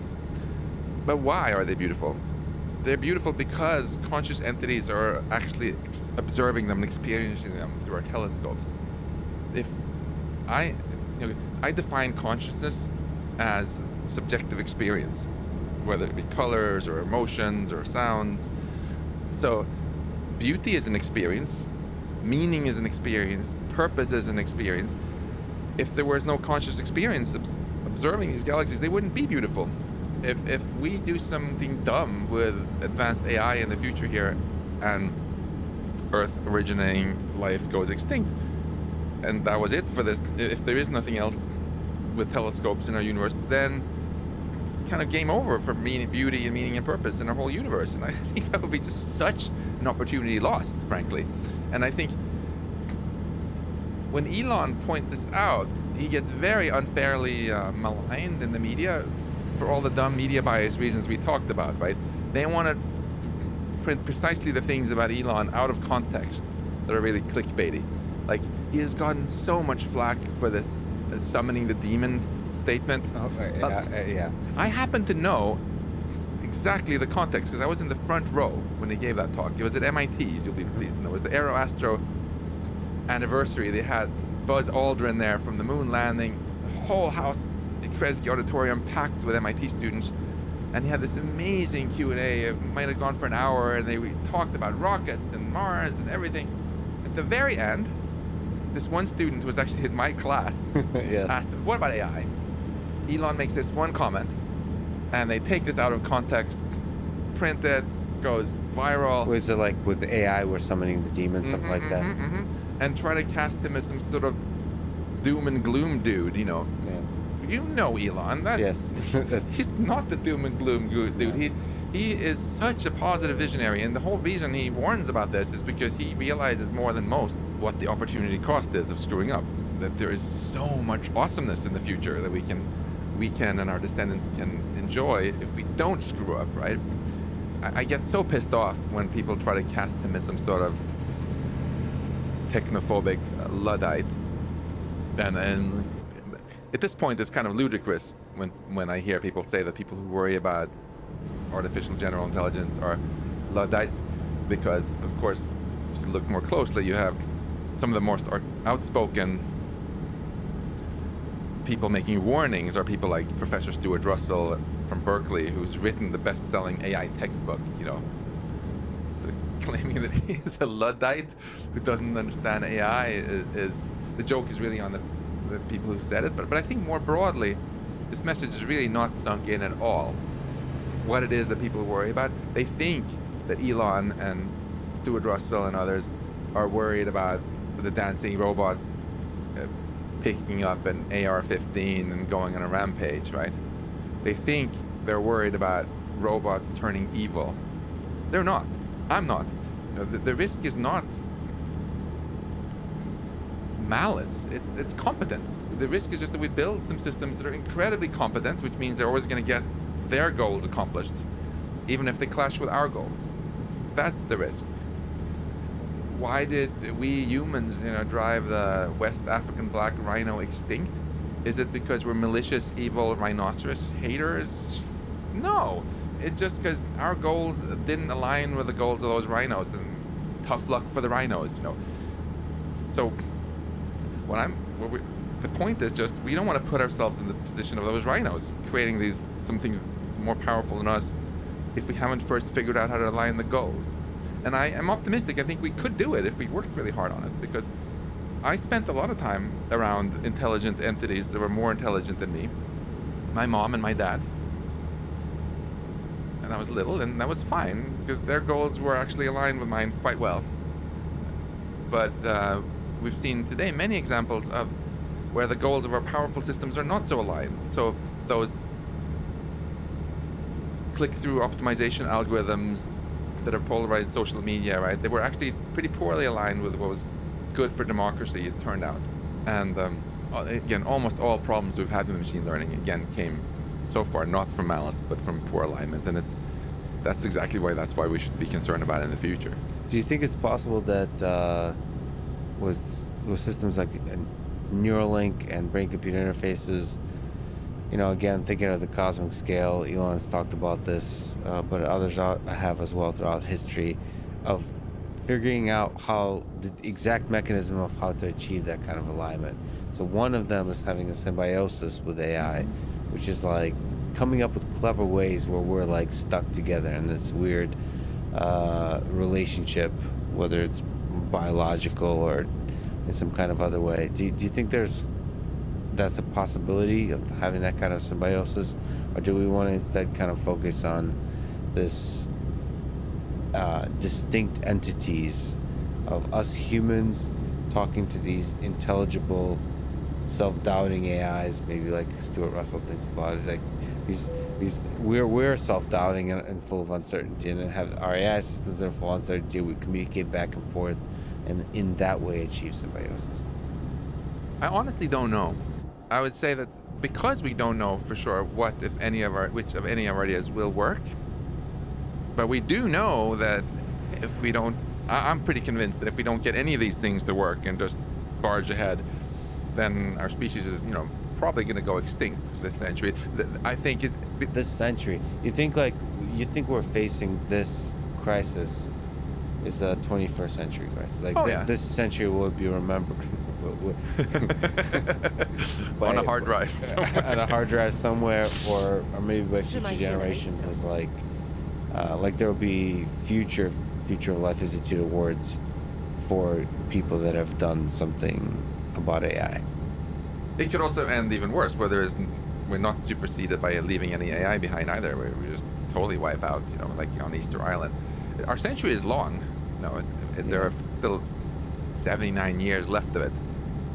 But why are they beautiful? They're beautiful because conscious entities are actually observing them and experiencing them through our telescopes. If I define consciousness as subjective experience, whether it be colors or emotions or sounds. So beauty is an experience, meaning is an experience, purpose is an experience. If there was no conscious experience observing these galaxies, they wouldn't be beautiful. If we do something dumb with advanced AI in the future here, and Earth originating life goes extinct, and that was it for this, if there is nothing else with telescopes in our universe, then it's kind of game over for beauty and meaning and purpose in our whole universe. And I think that would be just such an opportunity lost, frankly. And I think when Elon points this out, he gets very unfairly maligned in the media for all the dumb media bias reasons we talked about, right? They want to print precisely the things about Elon out of context that are really clickbaity. Like, he has gotten so much flack for this summoning the demon statement. Yeah. I happen to know exactly the context because I was in the front row when he gave that talk. It was at MIT, you'll be pleased to know. It was the AeroAstro anniversary. They had Buzz Aldrin there from the moon landing, the whole house in Kresge Auditorium packed with MIT students, and he had this amazing Q&A. It might have gone for an hour, and they talked about rockets and Mars and everything. At the very end, this one student who was actually in my class asked him, what about AI? Elon makes this one comment, and they take this out of context, print it, goes viral. Was it like with AI we're summoning the demon, something like that? And try to cast him as some sort of doom and gloom dude, you know. Yeah. You know Elon. He's not the doom and gloom dude. Yeah. He is such a positive visionary, and the whole reason he warns about this is because he realizes more than most what the opportunity cost is of screwing up. That there is so much awesomeness in the future that we can we can and our descendants can enjoy if we don't screw up, right? I get so pissed off when people try to cast him as some sort of technophobic Luddite, and at this point it's kind of ludicrous when I hear people say that people who worry about artificial general intelligence are Luddites, because of course, if you look more closely, you have some of the most outspoken people making warnings are people like Professor Stuart Russell from Berkeley, who's written the best-selling AI textbook, you know. So claiming that he is a Luddite who doesn't understand AI is the joke is really on the people who said it. But I think more broadly, this message is really not sunk in at all. What it is that people worry about, they think that Elon and Stuart Russell and others are worried about the dancing robots picking up an AR-15 and going on a rampage, right? They think they're worried about robots turning evil. They're not. I'm not. You know, the risk is not malice. It's competence. The risk is just that we build some systems that are incredibly competent, which means they're always going to get their goals accomplished, even if they clash with our goals. That's the risk. Why did we humans, you know, drive the West African black rhino extinct? Is it because we're malicious, evil rhinoceros haters? No. It's just because our goals didn't align with the goals of those rhinos, and tough luck for the rhinos, you know. So, the point is just we don't want to put ourselves in the position of those rhinos, creating something more powerful than us, if we haven't first figured out how to align the goals. And I am optimistic. I think we could do it if we worked really hard on it, because I spent a lot of time around intelligent entities that were more intelligent than me. My mom and my dad. And I was little, and that was fine, because their goals were actually aligned with mine quite well. But we've seen today many examples of where the goals of our powerful systems are not so aligned. So those click-through optimization algorithms that have polarized social media, right? They were actually pretty poorly aligned with what was good for democracy, it turned out. And again, almost all problems we've had with machine learning, again, came so far not from malice, but from poor alignment. And that's exactly why we should be concerned about it in the future. Do you think it's possible that with systems like Neuralink and brain-computer interfaces, you know, again, thinking of the cosmic scale, Elon's talked about this, but others have as well throughout history, of figuring out how the exact mechanism of how to achieve that kind of alignment. So one of them is having a symbiosis with AI, which is like coming up with clever ways where we're like stuck together in this weird relationship, whether it's biological or in some kind of other way. Do you think that's a possibility of having that kind of symbiosis, or do we want to instead kind of focus on this distinct entities of us humans talking to these intelligible, self-doubting AIs, maybe like Stuart Russell thinks about it, like these we're self-doubting and full of uncertainty, and then have our AI systems that are full of uncertainty. We communicate back and forth, and in that way achieve symbiosis. I honestly don't know. I would say that because we don't know for sure which of any of our ideas will work, but we do know that if we don't, I'm pretty convinced that if we don't get any of these things to work and just barge ahead, then our species is, you know, probably going to go extinct this century. I think this century. You think we're facing this crisis is a 21st century crisis? Like this century will be remembered. On a hard drive somewhere. On a hard drive somewhere, or maybe by future generations, as like there will be future Life Institute awards for people that have done something about AI. It could also end even worse, where we're not superseded by leaving any AI behind either. We just totally wipe out, you know, like on Easter Island. Our century is long. You know, there are still 79 years left of it.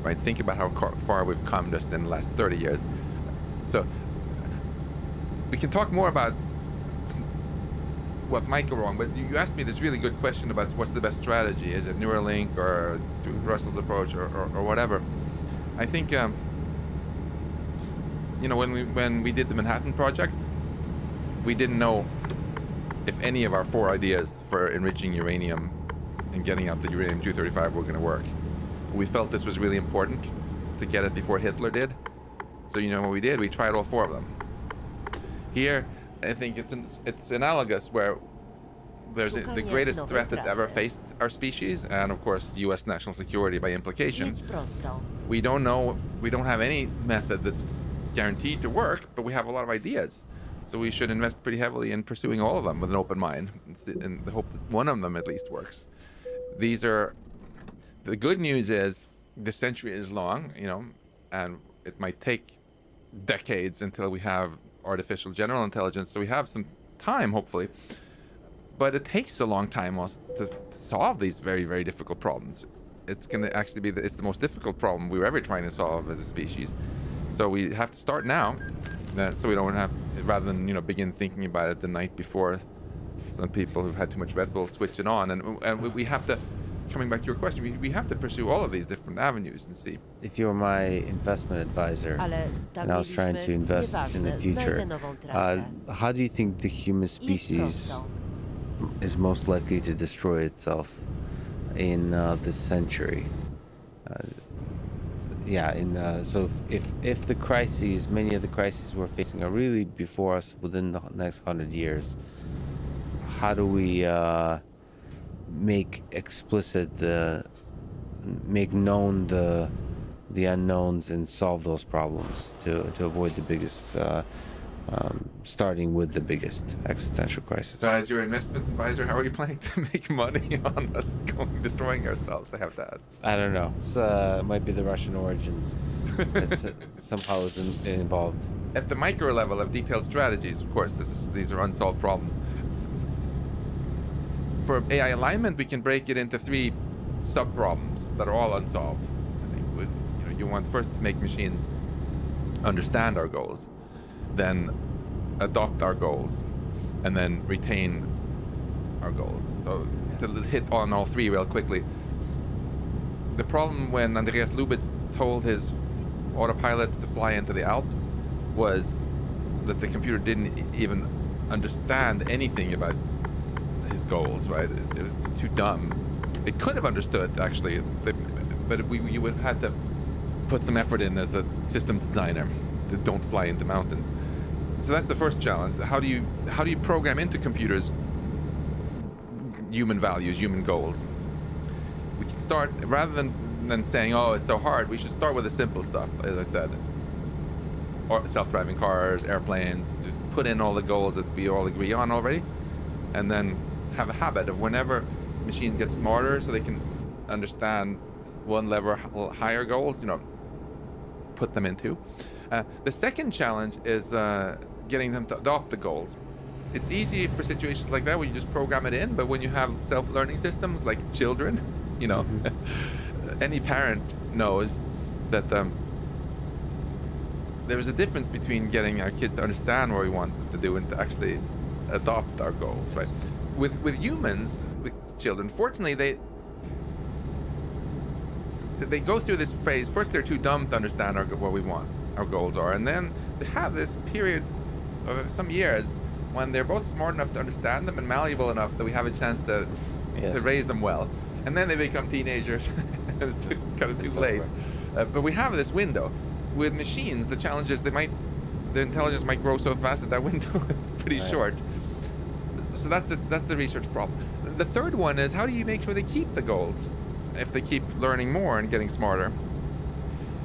Right? Think about how far we've come just in the last 30 years. So we can talk more about what might go wrong, but you asked me this really good question about what's the best strategy. Is it Neuralink or Russell's approach or whatever? I think you know, when we did the Manhattan Project, we didn't know if any of our 4 ideas for enriching uranium and getting out the uranium-235 were going to work. We felt this was really important to get it before Hitler did. So you know what we did? We tried all 4 of them. Here, I think it's analogous, where there's the greatest threat that's ever faced our species, and of course U.S. national security by implication. We don't know, we don't have any method that's guaranteed to work, but we have a lot of ideas. So we should invest pretty heavily in pursuing all of them with an open mind, and the hope that one of them at least works. The good news is the century is long, you know, and it might take decades until we have artificial general intelligence, so we have some time, hopefully. But it takes a long time also to solve these very, very difficult problems. It's going to actually be it's the most difficult problem we were ever trying to solve as a species. So we have to start now, so we don't have, rather than, you know, begin thinking about it the night before. Some people who've had too much Red Bull switch it on, and we have to, coming back to your question, we have to pursue all of these different avenues and see. If you were my investment advisor and I was trying to invest in the future, how do you think the human species is most likely to destroy itself in this century? So if the crises, many of the crises we're facing are really before us within the next 100 years, how do we make explicit make known the unknowns and solve those problems to avoid the biggest starting with the biggest existential crisis? So as your investment advisor, how are you planning to make money on us destroying ourselves? I have to ask. I don't know. It might be the Russian origins that somehow is involved. At the micro level of detailed strategies, of course, these are unsolved problems. For AI alignment, we can break it into 3 sub-problems that are all unsolved. I think you want first to make machines understand our goals, then adopt our goals, and then retain our goals. So to hit on all 3 real quickly, the problem when Andreas Lubitz told his autopilot to fly into the Alps was that the computer didn't even understand anything about his goals, right? It was too dumb. It could have understood, actually, but you would have had to put some effort in as a systems designer to don't fly into mountains. So that's the first challenge. How do you program into computers human values, human goals? We can start, rather than saying, oh, it's so hard, we should start with the simple stuff, as I said. Or self-driving cars, airplanes, just put in all the goals that we all agree on already, and then have a habit of whenever machines get smarter so they can understand one level higher goals, you know, put them into. The second challenge is getting them to adopt the goals. It's easy for situations like that where you just program it in, but when you have self-learning systems like children, you know, any parent knows that there's a difference between getting our kids to understand what we want them to do and to actually adopt our goals, right? With humans, with children, fortunately, they go through this phase. First, they're too dumb to understand what we want, our goals are, and then they have this period of some years when they're both smart enough to understand them and malleable enough that we have a chance to raise them well. And then they become teenagers, and it's kind of too late. But we have this window. With machines, the challenge is the intelligence might grow so fast that window is pretty short. So that's a research problem. The third one is, how do you make sure they keep the goals if they keep learning more and getting smarter?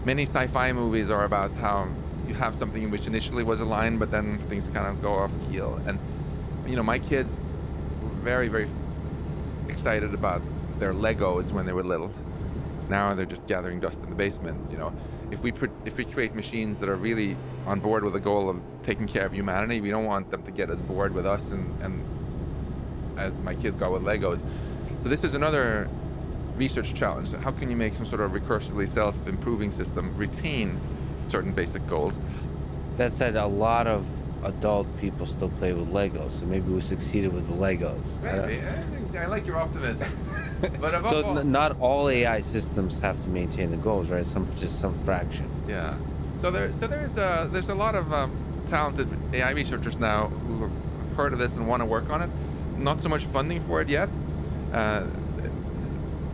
Many sci-fi movies are about how you have something which initially was aligned, but then things kind of go off keel. And you know, my kids were very, very excited about their Legos when they were little. Now they're just gathering dust in the basement. You know, if we create machines that are really on board with the goal of taking care of humanity, we don't want them to get as bored with us and as my kids got with Legos. So this is another research challenge. How can you make some sort of recursively self-improving system retain certain basic goals? That said, a lot of adult people still play with Legos, so maybe we succeeded with the Legos. Maybe. I like your optimism. But so not all AI systems have to maintain the goals, right? Just some fraction. Yeah. There's a lot of talented AI researchers now who have heard of this and want to work on it. Not so much funding for it yet. Uh,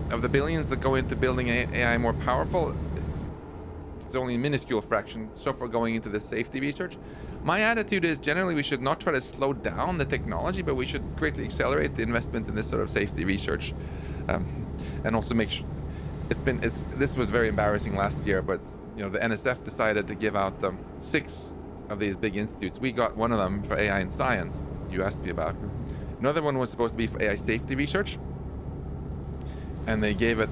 of the billions that go into building AI more powerful, it's only a minuscule fraction so far going into the safety research. My attitude is generally we should not try to slow down the technology, but we should greatly accelerate the investment in this sort of safety research, and also make sure this was very embarrassing last year, but the NSF decided to give out 6 of these big institutes. We got one of them for AI and science, you asked me about. Another one was supposed to be for AI safety research, and they gave it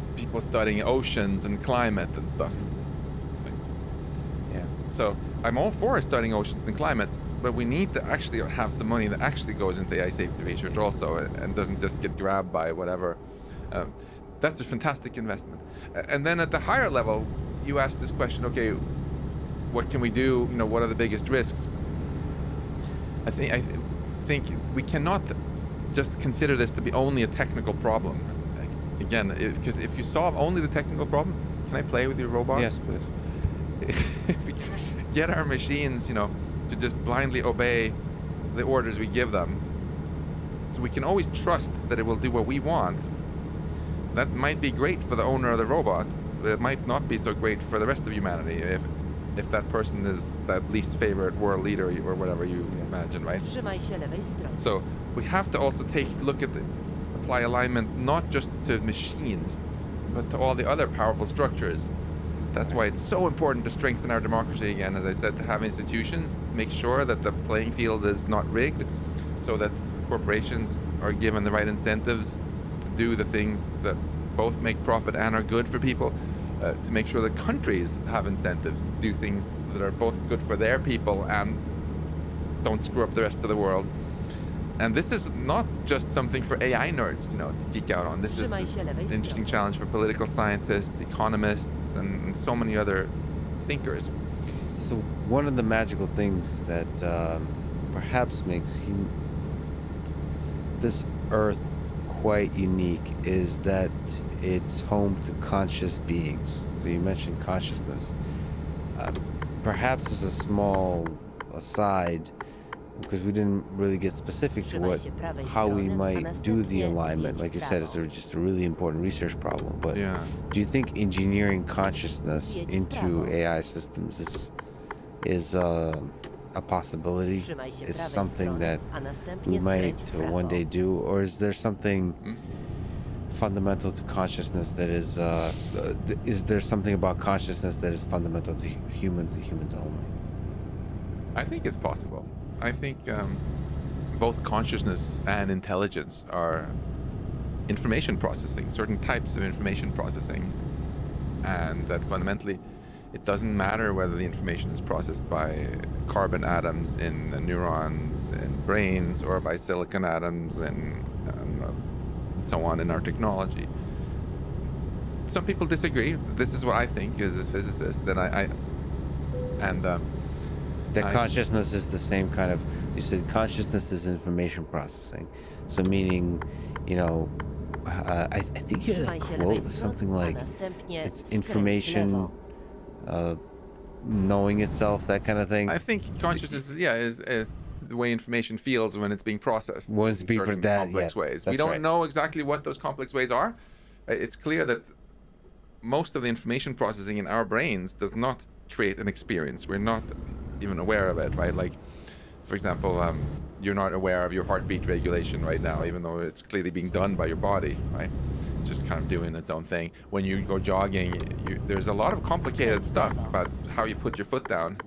to people studying oceans and climate and stuff. Yeah. So I'm all for studying oceans and climates, but we need to actually have some money that actually goes into AI safety research also, and doesn't just get grabbed by whatever. That's a fantastic investment. And then at the higher level, you ask this question, okay, what can we do? What are the biggest risks? I think we cannot just consider this to be only a technical problem. Again, because if you solve only the technical problem, can I play with your robot? Yes, please. If we just get our machines, to just blindly obey the orders we give them, so we can always trust that it will do what we want, that might be great for the owner of the robot. It might not be so great for the rest of humanity if that person is that least favorite world leader or whatever you imagine, right? So we have to also apply alignment not just to machines, but to all the other powerful structures. That's why it's so important to strengthen our democracy again, as I said, to have institutions, make sure that the playing field is not rigged, so that corporations are given the right incentives to do the things that both make profit and are good for people, to make sure that countries have incentives to do things that are both good for their people and don't screw up the rest of the world. And this is not just something for AI nerds, to geek out on. This is an interesting challenge for political scientists, economists, and so many other thinkers. So one of the magical things that perhaps makes this Earth quite unique is that it's home to conscious beings. So you mentioned consciousness. Perhaps as a small aside, because we didn't really get specific to how we might do the alignment. Like you said, it's just a really important research problem. But Yeah. do you think engineering consciousness into AI systems is a possibility? Is something that we might one day do, or is there something fundamental to consciousness that is there something about consciousness that is fundamental to humans and humans only? I think it's possible. I think both consciousness and intelligence are information processing, certain types of information processing, and that fundamentally it doesn't matter whether the information is processed by carbon atoms in neurons in brains or by silicon atoms and so on in our technology. Some people disagree. This is what I think as a physicist. That consciousness is the same kind of, you said consciousness is information processing. So meaning, I think you had a quote, something like, it's information knowing itself, that kind of thing. I think consciousness is the way information feels when it's being processed When it's being in complex ways. We don't know exactly what those complex ways are. It's clear that most of the information processing in our brains does not create an experience. We're not even aware of it, right? Like, for example, you're not aware of your heartbeat regulation right now, even though it's clearly being done by your body, right? It's just kind of doing its own thing. When you go jogging, there's a lot of complicated stuff about how you put your foot down.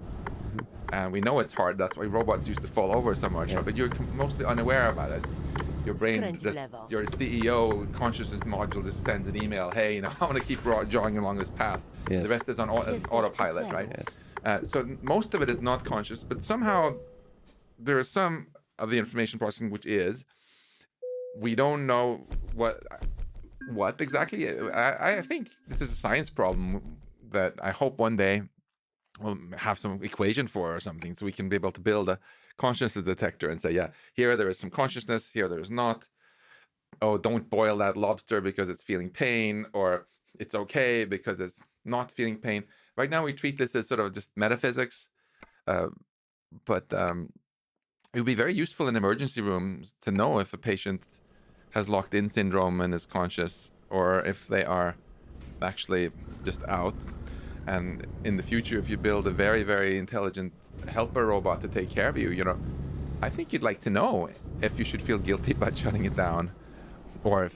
And we know it's hard. That's why robots used to fall over so much, but you're mostly unaware about it. Your brain, your CEO consciousness module just sends an email, hey, I want to keep jogging along this path. Yes. The rest is on autopilot, right? Yes. So most of it is not conscious, but somehow there is some of the information processing which is. We don't know what exactly. I think this is a science problem that I hope one day we'll have some equation for or something, so we can be able to build a consciousness detector and say, yeah, here there is some consciousness, here there's not. Oh, don't boil that lobster because it's feeling pain, or it's okay because it's not feeling pain. right now we treat this as sort of just metaphysics, uh, but it would be very useful in emergency rooms to know if a patient has locked-in syndrome and is conscious, or if they are actually just out. And in the future, if you build a very, very intelligent helper robot to take care of you, I think you'd like to know if you should feel guilty about shutting it down, or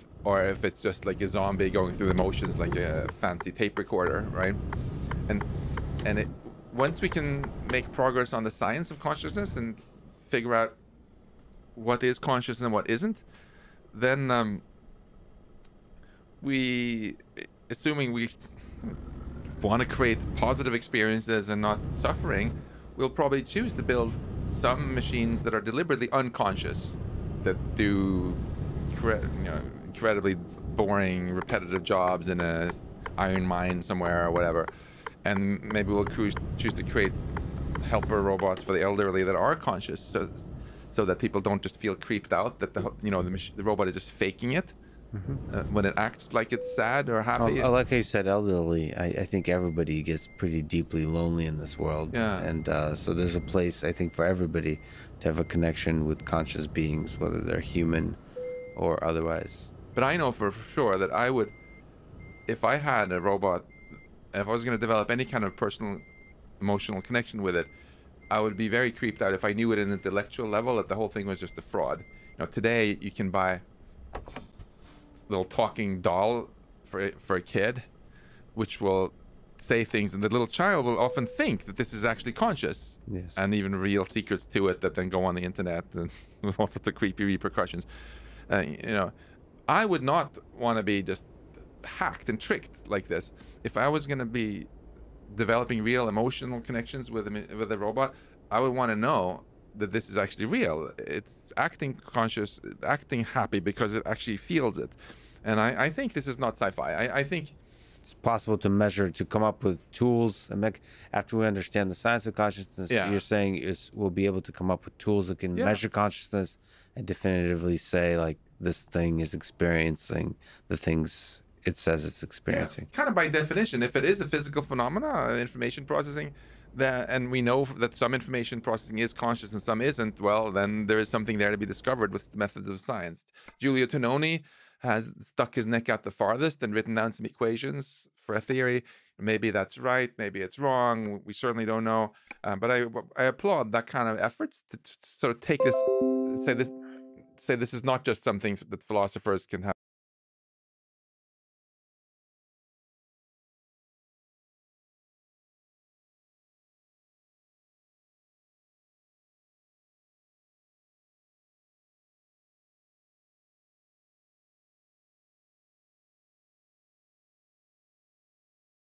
if it's just like a zombie going through the motions like a fancy tape recorder, right? And once we can make progress on the science of consciousness and figure out what is conscious and what isn't, then assuming we want to create positive experiences and not suffering, we'll probably choose to build some machines that are deliberately unconscious, that do incredibly boring, repetitive jobs in a iron mine somewhere or whatever. And maybe we'll choose to create helper robots for the elderly that are conscious, so that people don't just feel creeped out that the robot is just faking it. When it acts like it's sad or happy. I like how you said elderly. I think everybody gets pretty deeply lonely in this world. Yeah. And so there's a place, I think, for everybody to have a connection with conscious beings, whether they're human or otherwise. But I know for sure that I would, if I had a robot, if I was going to develop any kind of personal emotional connection with it, I would be very creeped out if I knew at an intellectual level that the whole thing was just a fraud. Today you can buy little talking doll for a kid, which will say things, and the little child will often think that this is actually conscious. Yes. And even real secrets to it that then go on the internet and with all sorts of creepy repercussions. I would not want to be just hacked and tricked like this. If I was going to be developing real emotional connections with a robot, I would want to know that this is actually real. It's acting conscious, acting happy because it actually feels it. And I think this is not sci-fi. I think it's possible to measure, to come up with tools and after we understand the science of consciousness. Yeah. You're saying we'll be able to come up with tools that can measure consciousness and definitively say, like, this thing is experiencing the things it says it's experiencing. Kind of by definition, if it is a physical phenomena, information processing, and we know that some information processing is conscious and some isn't, well, then there is something there to be discovered with the methods of science. Giulio Tononi has stuck his neck out the farthest and written down some equations for a theory. Maybe that's right, maybe it's wrong. We certainly don't know. But I applaud that kind of efforts to sort of take this, say this is not just something that philosophers can have